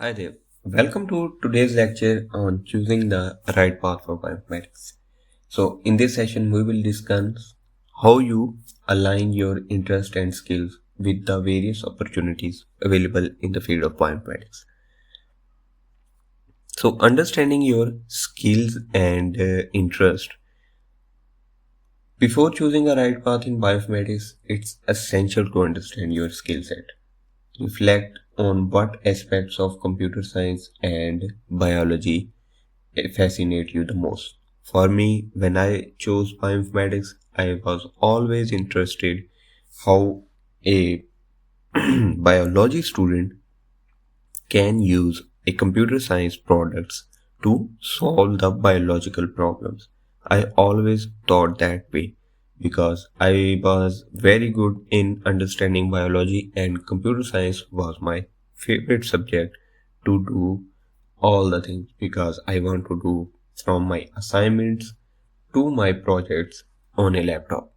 Hi there. Welcome to today's lecture on choosing the right path for bioinformatics. So, in this session, we will discuss how you align your interest and skills with the various opportunities available in the field of bioinformatics. So, understanding your skills and interest before choosing a right path in bioinformatics, it's essential to understand your skill set. Reflect on what aspects of computer science and biology fascinate you the most. For me, when I chose bioinformatics, I was always interested how a biology student can use a computer science products to solve the biological problems. I always thought that way because I was very good in understanding biology and computer science was my favorite subject to do all the things because I want to do from my assignments to my projects on a laptop.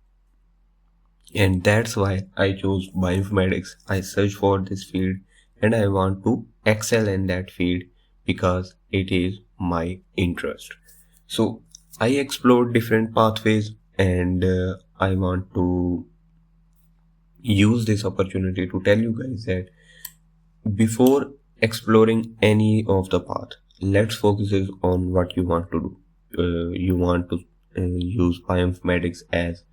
And that's why I chose bioinformatics. I searched for this field and I want to excel in that field because it is my interest. So I explored different pathways and I want to use this opportunity to tell you guys that before exploring any of the path, let's focus on what you want to do. You want to use bioinformatics as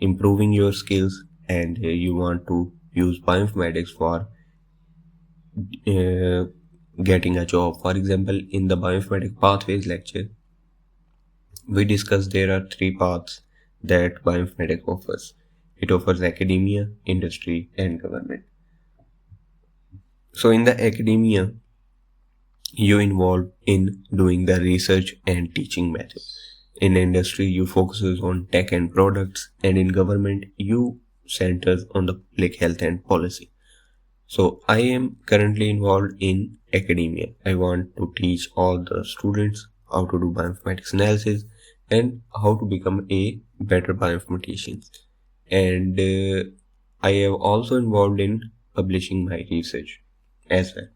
improving your skills, and you want to use bioinformatics for uh, getting a job. For example, in the bioinformatics pathways lecture, we discussed there are three paths that bioinformatics offers. It offers academia, industry, and government. So in the academia, you involved in doing the research and teaching method. In industry, you focuses on tech and products, and in government, you centers on the public health and policy. So I am currently involved in academia. I want to teach all the students how to do bioinformatics analysis and how to become a better bioinformatician. And I am also involved in publishing my research as well.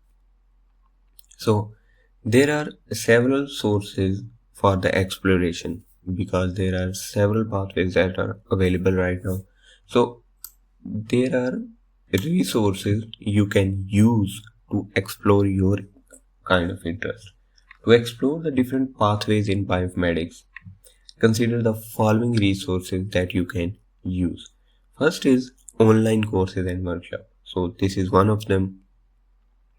So there are several sources for the exploration because there are several pathways that are available right now. So there are resources you can use to explore your kind of interest. To explore the different pathways in bioinformatics, consider the following resources that you can use. First is online courses and workshops. So this is one of them.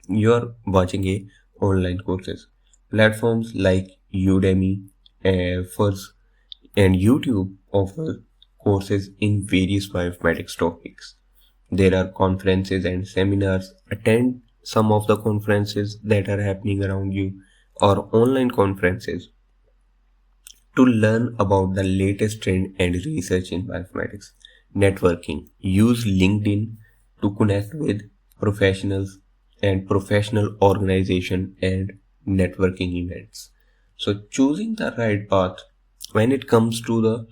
You're watching a online courses. Platforms like Udemy, first and YouTube offer courses in various bioinformatics topics. There are conferences and seminars. Attend some of the conferences that are happening around you or online conferences to learn about the latest trend and research in bioinformatics. Networking. Use LinkedIn to connect with professionals and professional organization and networking events. So choosing the right path when it comes to the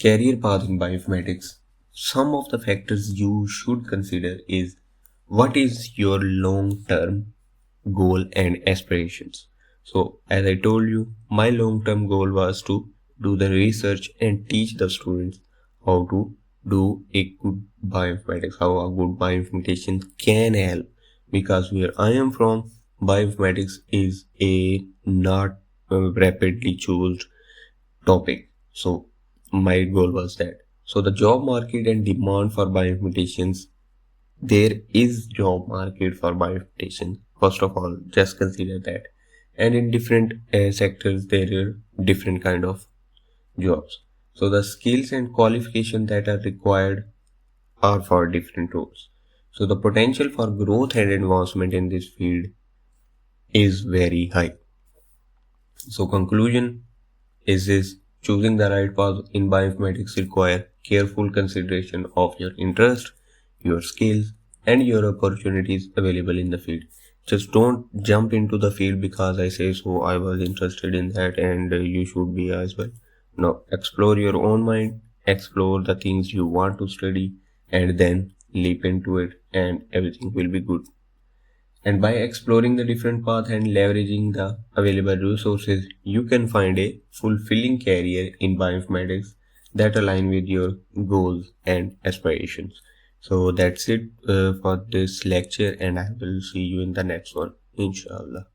career path in bioinformatics, some of the factors you should consider is what is your long term goal and aspirations. So, as I told you, my long term goal was to do the research and teach the students how to do a good bioinformatics, how a good bioinformatician can help. Because where I am from, bioinformatics is a not rapidly chosen topic. So my goal was that. So the job market and demand for bioinformaticians, there is job market for bioinformaticians. First of all, just consider that. And in different sectors, there are different kind of jobs. So the skills and qualifications that are required are for different roles. So the potential for growth and advancement in this field is very high. So conclusion is this: choosing the right path in bioinformatics require careful consideration of your interest, your skills, and your opportunities available in the field. Just don't jump into the field because I say so, I was interested in that and you should be as well. No, explore your own mind, explore the things you want to study, and then leap into it, and everything will be good. And by exploring the different paths and leveraging the available resources, you can find a fulfilling career in bioinformatics that align with your goals and aspirations. So that's it for this lecture, and I will see you in the next one, inshallah.